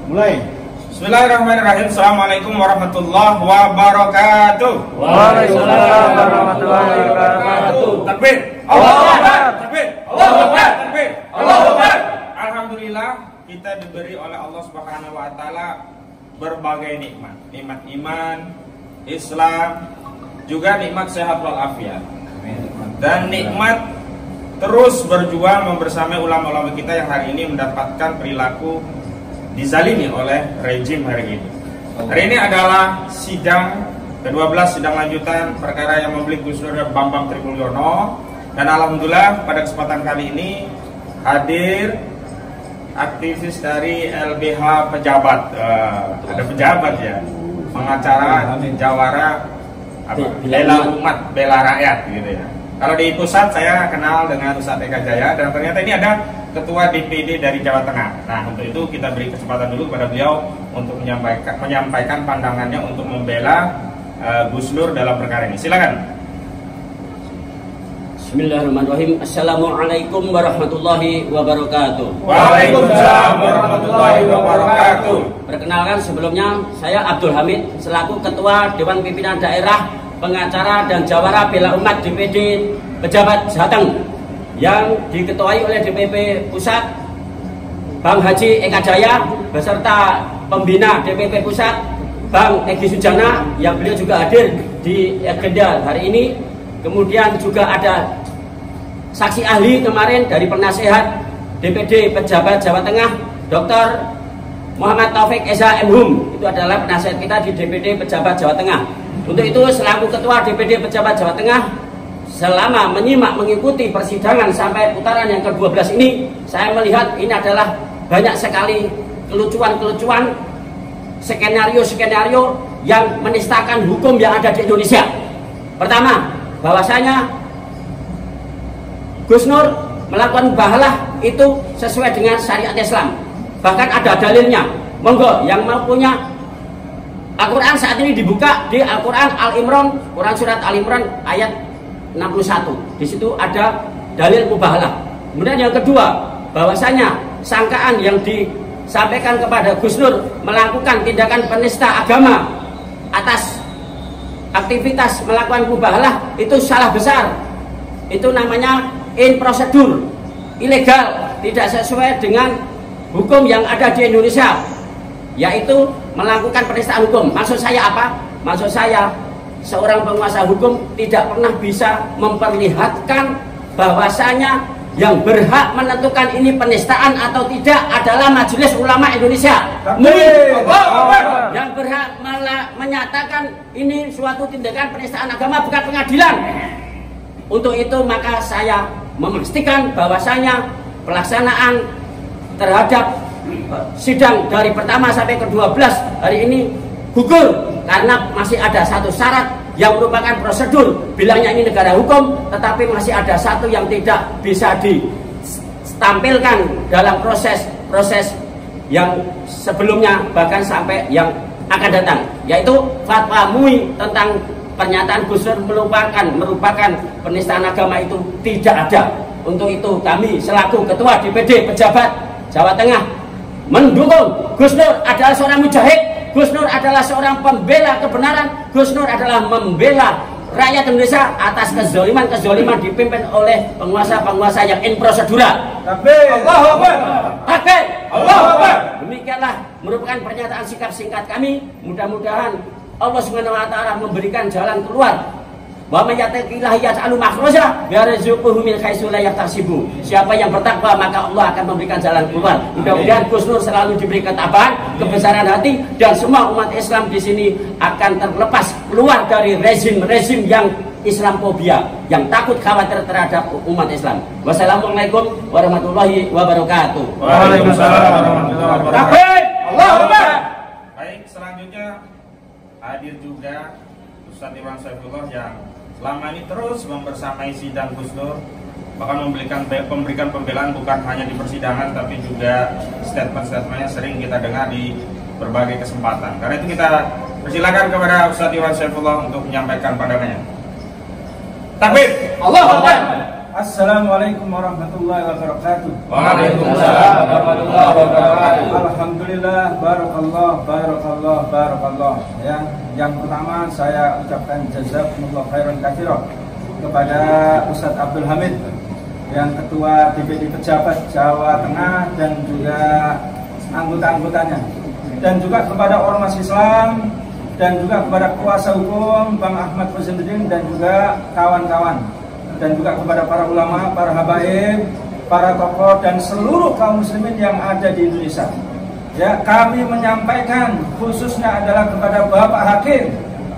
Mulai. Bismillahirrahmanirrahim. Assalamualaikum warahmatullahi wabarakatuh. Waalaikumsalam warahmatullahi wabarakatuh. Takbir. Allahu Akbar. Takbir. Allahu Akbar. Takbir. Allahu Akbar. Alhamdulillah kita diberi oleh Allah Subhanahu wa taala berbagai nikmat. Nikmat iman, Islam, juga nikmat sehat walafiat. Dan nikmat terus berjuang membersamai ulama-ulama kita yang hari ini mendapatkan perilaku dizalimi oleh rejim hari ini. Hari ini adalah sidang ke-12, sidang lanjutan perkara yang membelit Gus Dur Bambang Tribulyono. Dan alhamdulillah pada kesempatan kali ini hadir aktivis dari LBH pejabat. Ada pejabat ya, pengacara jawara bela umat, bela rakyat gitu ya. Kalau di pusat saya kenal dengan Ustadz Eka Jaya, dan ternyata ini ada Ketua DPD dari Jawa Tengah. Nah, untuk itu kita beri kesempatan dulu kepada beliau untuk menyampaikan pandangannya untuk membela Gus Dur dalam perkara ini. Silakan. Bismillahirrahmanirrahim. Assalamualaikum warahmatullahi wabarakatuh. Waalaikumsalam warahmatullahi wabarakatuh. Perkenalkan, sebelumnya saya Abdul Hamid selaku Ketua Dewan Pimpinan Daerah, Pengacara dan Jawara Bela Umat DPD Pejabat Jateng, yang diketuai oleh DPP Pusat Bang Haji Eka Jaya beserta pembina DPP Pusat Bang Egy Sujana, yang beliau juga hadir di agenda hari ini. Kemudian juga ada saksi ahli kemarin dari penasehat DPD Pejabat Jawa Tengah, Dr. Muhammad Taufik Eza M.Hum. Itu adalah penasehat kita di DPD Pejabat Jawa Tengah. Untuk itu selaku Ketua DPD Pejabat Jawa Tengah, selama mengikuti persidangan sampai putaran yang ke-12 ini, saya melihat ini adalah banyak sekali kelucuan-kelucuan, skenario-skenario yang menistakan hukum yang ada di Indonesia. Pertama, bahwasanya Gus Nur melakukan mubahalah itu sesuai dengan syariat Islam. Bahkan ada dalilnya. Monggo yang mau punya Al-Quran saat ini dibuka di Al-Quran Al-Imran, Quran surat Al-Imran ayat 61. Di situ ada dalil mubahalah. Kemudian yang kedua, bahwasanya sangkaan yang disampaikan kepada Gus Nur melakukan tindakan penista agama atas aktivitas melakukan mubahalah itu salah besar. Itu namanya prosedur, ilegal, tidak sesuai dengan hukum yang ada di Indonesia, yaitu melakukan penistaan hukum. Maksud saya apa? Maksud saya, seorang penguasa hukum tidak pernah bisa memperlihatkan bahwasanya yang berhak menentukan ini penistaan atau tidak adalah Majelis Ulama Indonesia. Yang berhak menyatakan ini suatu tindakan penistaan agama bukan pengadilan. Untuk itu maka saya memastikan bahwasanya pelaksanaan terhadap sidang dari pertama sampai ke-12 hari ini gugur karena masih ada satu syarat yang merupakan prosedur. Bilangnya ini negara hukum, tetapi masih ada satu yang tidak bisa ditampilkan dalam proses yang sebelumnya bahkan sampai yang akan datang, yaitu fatwa MUI tentang pernyataan Gus Dur merupakan penistaan agama itu tidak ada. Untuk itu kami selaku Ketua DPD Pejabat Jawa Tengah mendukung Gus Nur adalah seorang mujahid, Gus Nur adalah seorang pembela kebenaran, Gus Nur adalah membela rakyat Indonesia atas kezaliman dipimpin oleh penguasa-penguasa yang prosedural. Takbir. Allahu Akbar. Takbir. Allahu Akbar. Demikianlah merupakan pernyataan sikap singkat kami. Mudah-mudahan Allah Subhanahu wa taala memberikan jalan keluar. Wa may yattaqillaha yaj'al makhraja wa yarzuquhu min haitsu la yahtasibu. Siapa yang bertakwa maka Allah akan memberikan jalan keluar. Mudah-mudahan Gus Nur selalu diberi ketabahan, kebesaran hati, dan semua umat Islam di sini akan terlepas keluar dari rezim-rezim yang Islamfobia, yang takut khawatir terhadap umat Islam. Wassalamualaikum warahmatullahi wabarakatuh. Waalaikumsalam warahmatullahi wabarakatuh. Allahu Akbar. Baik, selanjutnya hadir juga Ustadz Iwan Saifullah yang selama ini terus membersamai sidang Gus Dur, bahkan memberikan pembelaan bukan hanya di persidangan tapi juga statement-statementnya sering kita dengar di berbagai kesempatan. Karena itu kita persilakan kepada Ustadz Iwan Saifullah untuk menyampaikan pandangannya. Takbir. Allahu Akbar. Assalamualaikum warahmatullahi wabarakatuh. Waalaikumsalam warahmatullahi wabarakatuh. Alhamdulillah barakallah. Ya, yang pertama saya ucapkan jazakumullah khairan katsiran kepada Ustadz Abdul Hamid yang ketua DPD Pejabat Jawa Tengah dan juga anggota-anggotanya, dan juga kepada ormas Islam, dan juga kepada kuasa hukum Bang Ahmad Husainudin dan juga kawan-kawan, dan juga kepada para ulama, para habaib, para tokoh dan seluruh kaum muslimin yang ada di Indonesia. Ya, kami menyampaikan khususnya adalah kepada Bapak Hakim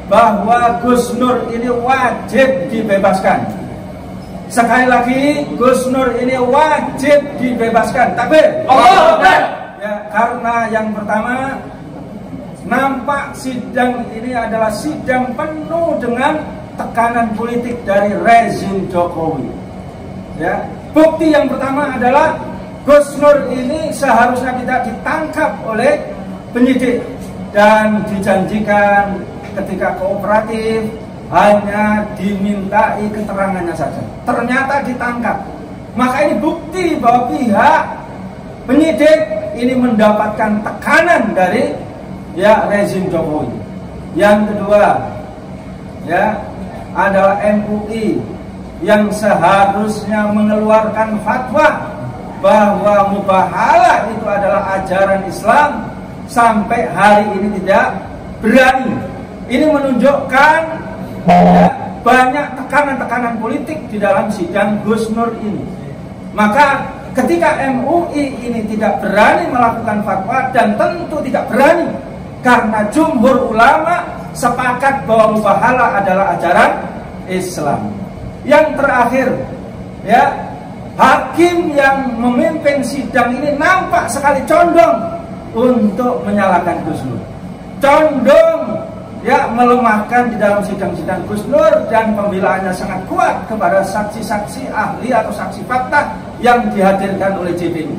bahwa Gus Nur ini wajib dibebaskan. Sekali lagi, Gus Nur ini wajib dibebaskan. Takbir. Allahu Akbar. Ya, karena yang pertama, nampak sidang ini adalah sidang penuh dengan tekanan politik dari rezim Jokowi. Ya, bukti yang pertama adalah Gus Nur ini seharusnya tidak ditangkap oleh penyidik dan dijanjikan ketika kooperatif hanya dimintai keterangannya saja. Ternyata ditangkap. Maka ini bukti bahwa pihak penyidik ini mendapatkan tekanan dari rezim Jokowi. Yang kedua, adalah MUI yang seharusnya mengeluarkan fatwa bahwa mubahalah itu adalah ajaran Islam, sampai hari ini tidak berani. Ini menunjukkan banyak tekanan-tekanan politik di dalam sidang Gus Nur ini. Maka ketika MUI ini tidak berani melakukan fatwa, dan tentu tidak berani karena jumhur ulama sepakat bahwa mubahalah adalah ajaran Islam. Yang terakhir, hakim yang memimpin sidang ini nampak sekali condong untuk menyalahkan Gus Nur, condong melemahkan di dalam sidang-sidang Gus Nur, dan pembelaannya sangat kuat kepada saksi-saksi ahli atau saksi fakta yang dihadirkan oleh JPU.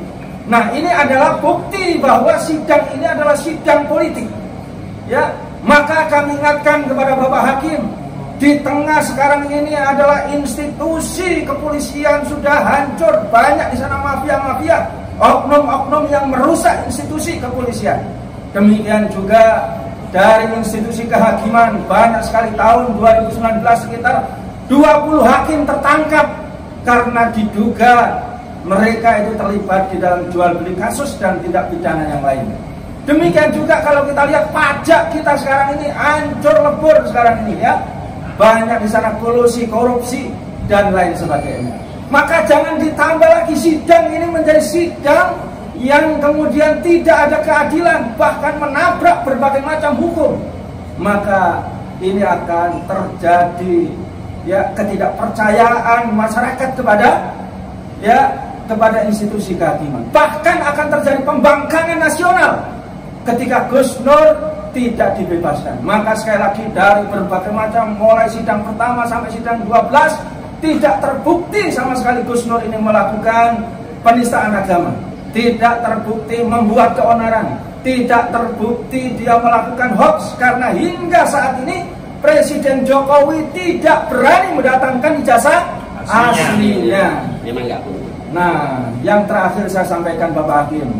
Nah, ini adalah bukti bahwa sidang ini adalah sidang politik. Maka kami ingatkan kepada Bapak Hakim, di tengah sekarang ini adalah institusi kepolisian sudah hancur, banyak di sana mafia-mafia, oknum-oknum yang merusak institusi kepolisian. Demikian juga dari institusi kehakiman, banyak sekali. Tahun 2019 sekitar 20 hakim tertangkap karena diduga mereka itu terlibat di dalam jual beli kasus dan tindak pidana yang lain. Demikian juga kalau kita lihat pajak kita sekarang ini hancur lebur sekarang ini, banyak di sana kolusi, korupsi dan lain sebagainya. Maka jangan ditambah lagi sidang ini menjadi sidang yang kemudian tidak ada keadilan, bahkan menabrak berbagai macam hukum. Maka ini akan terjadi ketidakpercayaan masyarakat kepada institusi kehakiman. Bahkan akan terjadi pembangkangan nasional ketika Gus Nur tidak dibebaskan. Maka sekali lagi, dari berbagai macam, mulai sidang pertama sampai sidang 12, tidak terbukti sama sekali Gus Nur ini melakukan penistaan agama, tidak terbukti membuat keonaran, tidak terbukti dia melakukan hoax, karena hingga saat ini Presiden Jokowi tidak berani mendatangkan ijazah aslinya. Memang nggak boleh. Nah, yang terakhir saya sampaikan Bapak Hakim,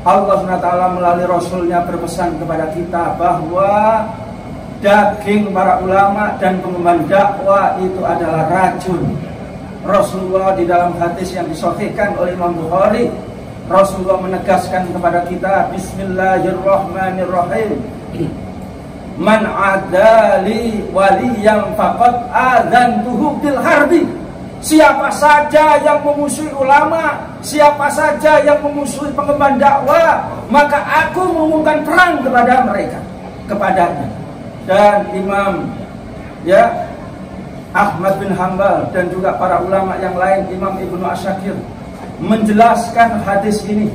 Allah SWT melalui Rasulnya berpesan kepada kita bahwa daging para ulama dan pengemban dakwah itu adalah racun. Rasulullah di dalam hadis yang disahihkan oleh Imam Bukhari, Rasulullah menegaskan kepada kita, Bismillahirrahmanirrahim, Man adali waliyan faqad adzantuhu bil harbi. Siapa saja yang memusuhi ulama, siapa saja yang memusuhi pengemban dakwah, maka aku mengumumkan perang kepada mereka, kepadanya. Dan Imam Ahmad bin Hanbal dan juga para ulama yang lain, Imam Ibnu Asyakir, menjelaskan hadis ini.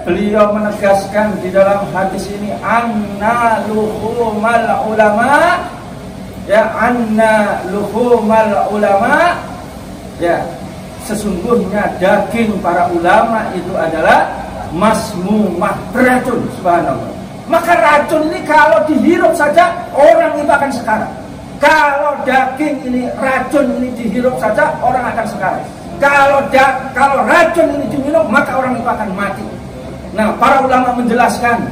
Beliau menegaskan di dalam hadis ini, anna luhumal ulama, anna luhumal ulama, sesungguhnya daging para ulama itu adalah masmumah, beracun. Subhanallah. Maka racun ini kalau dihirup saja orang itu akan sekarat. Kalau daging ini, racun ini dihirup saja orang akan sekarat. Kalau racun ini diminum, maka orang itu akan mati. Nah, para ulama menjelaskan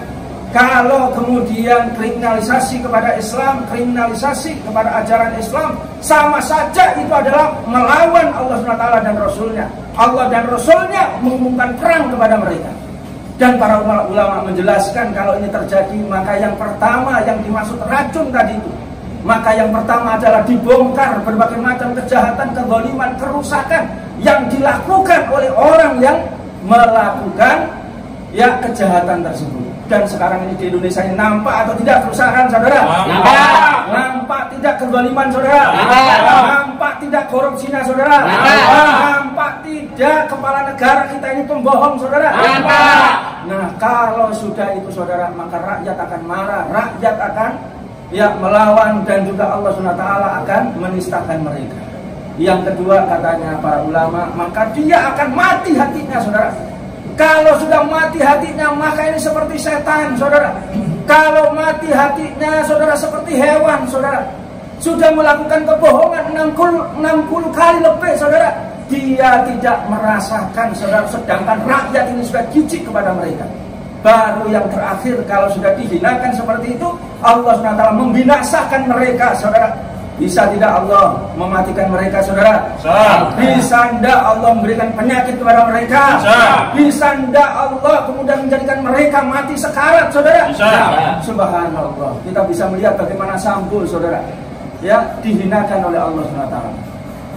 kalau kemudian kriminalisasi kepada Islam, kriminalisasi kepada ajaran Islam, sama saja itu adalah melawan Allah SWT dan Rasulnya. Allah dan Rasulnya mengumumkan perang kepada mereka. Dan para ulama menjelaskan kalau ini terjadi, maka yang pertama yang dimaksud racun tadi itu, maka yang pertama adalah dibongkar berbagai macam kejahatan, kezaliman, kerusakan yang dilakukan oleh orang yang melakukan kejahatan tersebut. Dan sekarang ini di Indonesia ini nampak atau tidak kerusakan, saudara? Nampak. Nampak tidak kezaliman, saudara? Nampak tidak korupsinya, saudara? Nampak tidak kepala negara kita ini pembohong, saudara? Nampak. Nah, kalau sudah itu, saudara, maka rakyat akan marah, rakyat akan melawan, dan juga Allah SWT akan menistakan mereka. Yang kedua, katanya para ulama, maka dia akan mati hatinya, saudara. Kalau sudah mati hatinya, maka ini seperti setan, saudara. Kalau mati hatinya, saudara, seperti hewan, saudara. Sudah melakukan kebohongan 60 kali lebih, saudara. Dia tidak merasakan, saudara. Sedangkan rakyat ini sudah jijik kepada mereka. Baru yang terakhir, kalau sudah dihinakan seperti itu, Allah SWT membinasakan mereka, saudara. Bisa tidak Allah mematikan mereka, saudara? Bisa tidak Allah memberikan penyakit kepada mereka? Bisa tidak Allah kemudian menjadikan mereka mati sekarat, saudara? Subhanallah. Kita bisa melihat bagaimana Sambul, saudara, dihinakan oleh Allah SWT.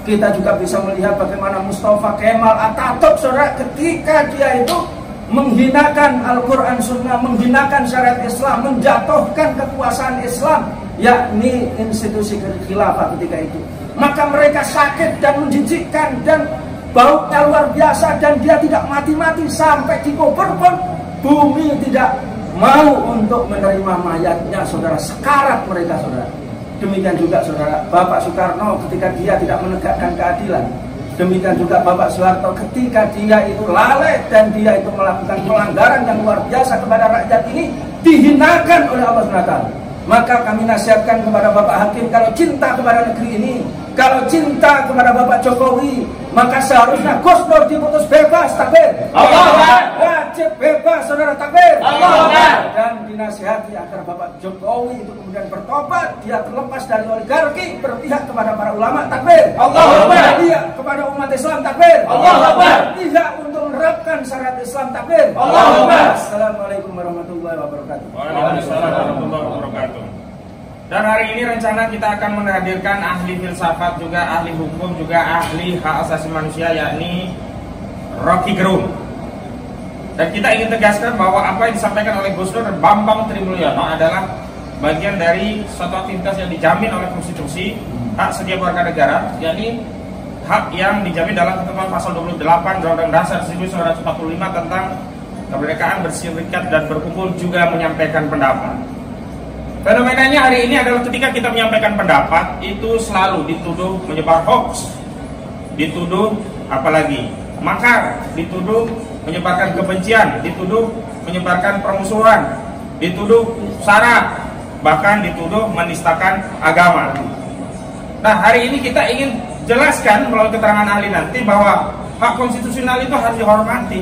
Kita juga bisa melihat bagaimana Mustafa Kemal Atatürk, saudara, ketika dia itu menghinakan Al-Quran Sunnah, menghinakan syariat Islam, menjatuhkan kekuasaan Islam, yakni institusi khilafah ketika itu. Maka mereka sakit dan menjijikkan dan baunya luar biasa, dan dia tidak mati-mati sampai dikubur pun bumi tidak mau untuk menerima mayatnya, saudara. Sekarat mereka, saudara. Demikian juga, saudara, Bapak Soekarno ketika dia tidak menegakkan keadilan. Demikian juga Bapak Soeharto ketika dia itu lalai dan dia itu melakukan pelanggaran yang luar biasa kepada rakyat ini, dihinakan oleh Allah SWT. Maka kami nasihatkan kepada Bapak Hakim, kalau cinta kepada negeri ini, kalau cinta kepada Bapak Jokowi, maka seharusnya Gus Nur diputus bebas, takbir. Wajib bebas, saudara, takbir. Dan dinasihati agar Bapak Jokowi itu kemudian bertobat, dia terlepas dari oligarki, berpihak kepada para ulama, takbir. Berpihak kepada umat Islam, takbir. Berpihak untuk menerapkan syariat Islam, takbir. Assalamualaikum warahmatullahi wabarakatuh. Waalaikumsalam warahmatullahi wabarakatuh. Dan hari ini rencana kita akan menghadirkan ahli filsafat, juga ahli hukum, juga ahli hak asasi manusia, yakni Rocky Gerung. Dan kita ingin tegaskan bahwa apa yang disampaikan oleh Gus Dur dan Bambang Trimulyono adalah bagian dari suatu aktivitas yang dijamin oleh konstitusi, hak setiap warga negara, yakni hak yang dijamin dalam ketentuan pasal 28 Undang-Undang Dasar 1945 tentang kemerdekaan berserikat dan berkumpul, juga menyampaikan pendapat. Fenomenanya hari ini adalah ketika kita menyampaikan pendapat, itu selalu dituduh menyebar hoax, dituduh apalagi makar, dituduh menyebarkan kebencian, dituduh menyebarkan permusuhan, dituduh sara, bahkan dituduh menistakan agama. Nah, hari ini kita ingin jelaskan melalui keterangan ahli nanti bahwa hak konstitusional itu harus dihormati.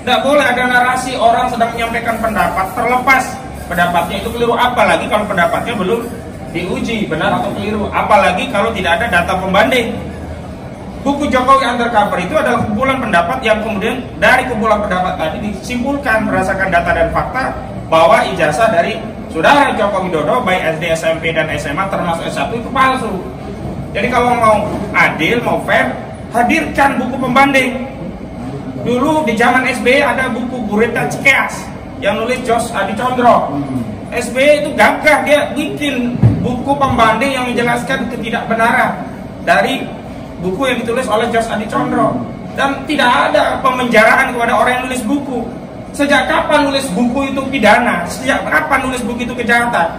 Tidak boleh ada narasi orang sedang menyampaikan pendapat, terlepas pendapatnya itu keliru, apalagi kalau pendapatnya belum diuji benar atau keliru, apalagi kalau tidak ada data pembanding. Buku Jokowi Undercover itu adalah kumpulan pendapat yang kemudian dari kumpulan pendapat tadi disimpulkan berdasarkan data dan fakta bahwa ijazah dari saudara Joko Widodo baik SD, SMP, dan SMA termasuk S1 itu palsu. Jadi kalau mau adil, mau fair, hadirkan buku pembanding. Dulu di zaman SBY ada buku Gurita Cikeas yang nulis Jos Adi Condro. SBY itu gagah, dia bikin buku pembanding yang menjelaskan ketidakbenaran dari buku yang ditulis oleh Jos Adi Condro. Dan tidak ada pemenjaraan kepada orang yang nulis buku. Sejak kapan nulis buku itu pidana? Sejak kapan nulis buku itu kejahatan?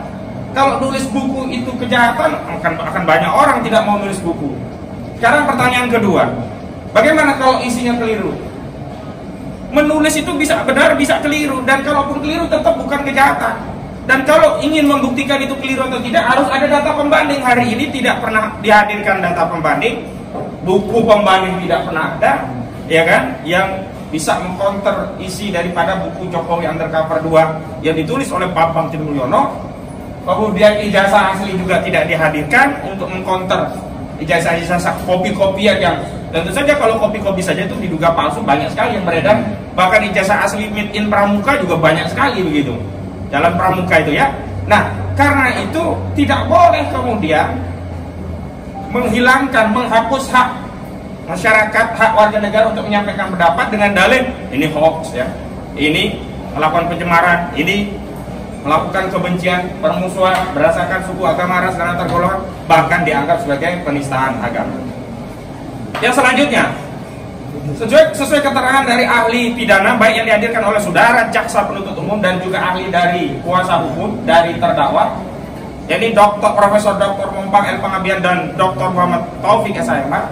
Kalau nulis buku itu kejahatan, akan banyak orang tidak mau nulis buku. Sekarang pertanyaan kedua, bagaimana kalau isinya keliru? Menulis itu bisa benar, bisa keliru, dan kalaupun keliru tetap bukan kejahatan. Dan kalau ingin membuktikan itu keliru atau tidak, harus ada data pembanding. Hari ini tidak pernah dihadirkan data pembanding, buku pembanding tidak pernah ada, ya kan? Yang bisa mengcounter isi daripada buku Jokowi Undercover 2 yang ditulis oleh Bambang Trimulyono. Kemudian ijazah asli juga tidak dihadirkan untuk mengcounter ijazah-ijazah kopi-kopian yang tentu saja kalau kopi-kopi saja itu diduga palsu banyak sekali yang beredar. Bahkan ijazah asli made in Pramuka juga banyak sekali begitu. Jalan Pramuka itu ya. Nah, karena itu tidak boleh kemudian menghilangkan, menghapus hak masyarakat, hak warga negara untuk menyampaikan pendapat dengan dalih ini hoax ya, ini melakukan pencemaran, ini melakukan kebencian, permusuhan berdasarkan suku, agama, ras, dan antar golongan, bahkan dianggap sebagai penistaan agama. Yang selanjutnya, sesuai keterangan dari ahli pidana baik yang dihadirkan oleh saudara jaksa penuntut umum dan juga ahli dari kuasa hukum dari terdakwa, yakni Profesor Dr. Mumpang L. Panggabean dan Dr. Muhammad Taufik S.M.A.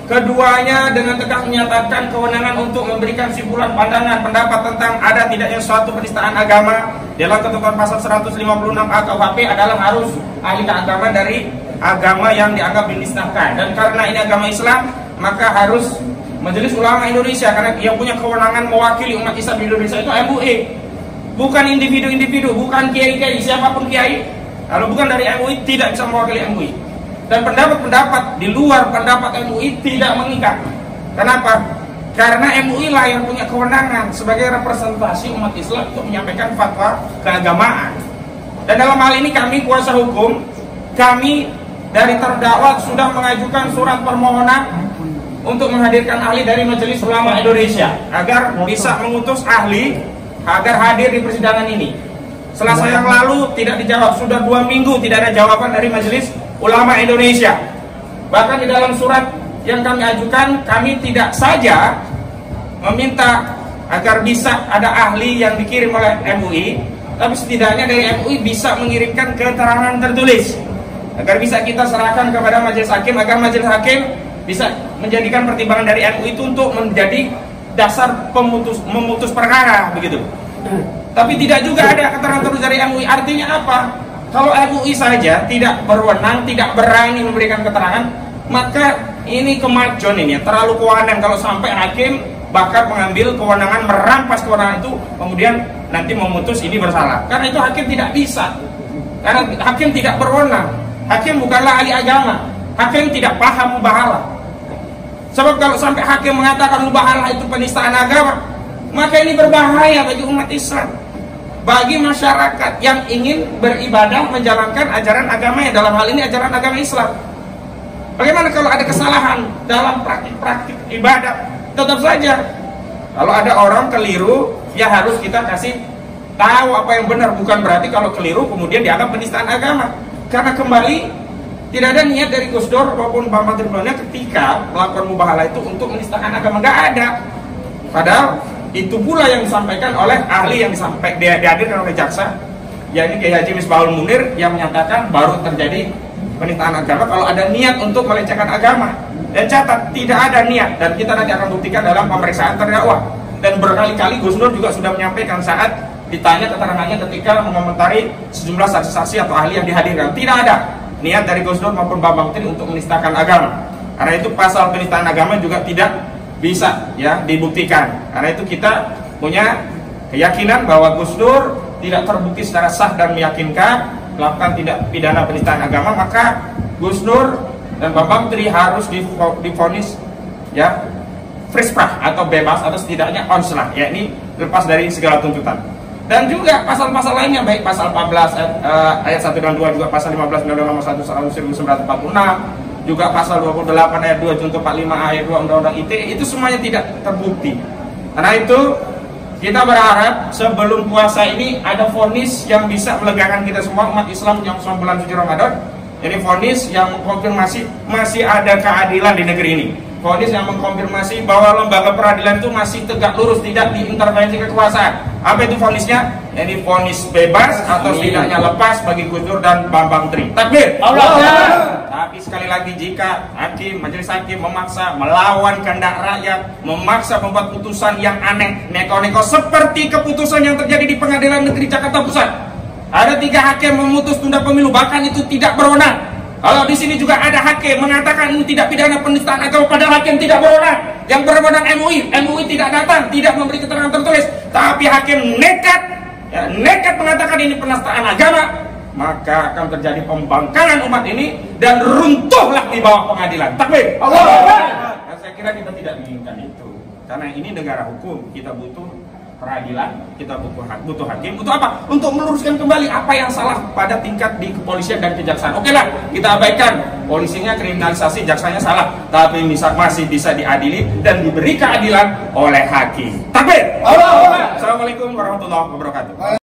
Keduanya dengan tegas menyatakan kewenangan untuk memberikan simpulan pandangan pendapat tentang ada tidaknya suatu penistaan agama dalam ketentuan pasal 156A KUHP adalah harus ahli keagamaan dari agama yang dianggap dinisahkan. Dan karena ini agama Islam, maka harus Majelis Ulama Indonesia, karena yang punya kewenangan mewakili umat Islam di Indonesia itu MUI, bukan individu-individu, bukan kiai-kiai, siapapun kiai. Kalau bukan dari MUI tidak bisa mewakili MUI. Dan pendapat-pendapat di luar pendapat MUI tidak mengikat. Kenapa? Karena MUI lah yang punya kewenangan sebagai representasi umat Islam untuk menyampaikan fatwa keagamaan. Dan dalam hal ini kami kuasa hukum, kami dari terdakwa sudah mengajukan surat permohonan untuk menghadirkan ahli dari Majelis Ulama Indonesia agar bisa mengutus ahli agar hadir di persidangan ini. Selasa yang lalu tidak dijawab, sudah 2 minggu tidak ada jawaban dari Majelis Ulama Indonesia. Bahkan di dalam surat yang kami ajukan, kami tidak saja meminta agar bisa ada ahli yang dikirim oleh MUI, tapi setidaknya dari MUI bisa mengirimkan keterangan tertulis agar bisa kita serahkan kepada majelis hakim, agar majelis hakim bisa menjadikan pertimbangan dari MUI itu untuk menjadi dasar memutus perkara begitu. Tapi tidak juga ada keterangan tertulis dari MUI. Artinya apa? Kalau MUI saja tidak berwenang, tidak berani memberikan keterangan, maka ini kemajuan ini terlalu kewenangan kalau sampai hakim bahkan mengambil kewenangan, merampas kewenangan itu, kemudian nanti memutus ini bersalah. Karena itu hakim tidak bisa. Karena hakim tidak berwenang. Hakim bukanlah ahli agama. Hakim tidak paham mubahalah. Sebab kalau sampai hakim mengatakan mubahalah itu penistaan agama, maka ini berbahaya bagi umat Islam, bagi masyarakat yang ingin beribadah menjalankan ajaran agama, dalam hal ini ajaran agama Islam. Bagaimana kalau ada kesalahan dalam praktik ibadah? Tetap saja kalau ada orang keliru, ya harus kita kasih tahu apa yang benar. Bukan berarti kalau keliru kemudian dianggap penistaan agama. Karena kembali tidak ada niat dari Gus Dur maupun Bambang Trimulyono ketika melakukan mubahalah itu untuk menistakan agama, nggak ada. Padahal itu pula yang disampaikan oleh ahli yang dihadirkan oleh jaksa, yakni Kiai Haji Misbahul Munir, yang menyatakan baru terjadi penistaan agama kalau ada niat untuk melecehkan agama. Dan catat, tidak ada niat, dan kita nanti akan buktikan dalam pemeriksaan terdakwa. Dan berkali-kali Gus Dur juga sudah menyampaikan saat ditanya keterangannya ketika mengomentari sejumlah saksi-saksi atau ahli yang dihadirkan, tidak ada niat dari Gus Dur maupun Bambang Tri untuk menistakan agama. Karena itu pasal penistaan agama juga tidak bisa ya dibuktikan. Karena itu kita punya keyakinan bahwa Gus Dur tidak terbukti secara sah dan meyakinkan melakukan tindak pidana penistaan agama, maka Gus Dur dan Bambang Tri harus divonis ya free sprach atau bebas atau setidaknya onslah, yakni lepas dari segala tuntutan. Dan juga pasal-pasal lainnya, baik pasal 14 ayat 1 dan 2, juga pasal 15 Undang-Undang Nomor 1 Tahun 1946, juga pasal 28 ayat 2 junto 45 ayat 2 Undang-Undang ITE, itu semuanya tidak terbukti. Karena itu kita berharap sebelum puasa ini ada vonis yang bisa melegakan kita semua umat Islam yang selama bulan suci Ramadan. Ini vonis yang mengkonfirmasi masih ada keadilan di negeri ini. Vonis yang mengkonfirmasi bahwa lembaga peradilan itu masih tegak lurus, tidak diintervensi kekuasaan. Apa itu vonisnya? Ini vonis bebas atau setidaknya lepas bagi Gus Dur dan Bambang Tri. Takbir. Allah. Tapi sekali lagi, jika hakim, majelis hakim memaksa melawan kehendak rakyat, memaksa membuat putusan yang aneh, neko-neko seperti keputusan yang terjadi di Pengadilan Negeri Jakarta Pusat. Ada 3 hakim memutus tunda pemilu, bahkan itu tidak berwenang. Kalau di sini juga ada hakim mengatakan ini tidak pidana penistaan agama, padahal hakim tidak berwenang. Yang berwenang MUI tidak datang, tidak memberi keterangan tertulis, tapi hakim nekat, ya, nekat mengatakan ini penistaan agama, maka akan terjadi pembangkangan umat ini dan runtuhlah di bawah pengadilan. Takbir. Allah. Saya kira kita tidak menginginkan itu, karena ini negara hukum, kita butuh peradilan, kita butuh hakim. Untuk apa? Untuk meluruskan kembali apa yang salah pada tingkat di kepolisian dan kejaksaan. Oke lah, kita abaikan polisinya kriminalisasi, jaksanya salah, tapi masih bisa diadili dan diberi keadilan oleh hakim. Takbir. Assalamualaikum warahmatullahi wabarakatuh.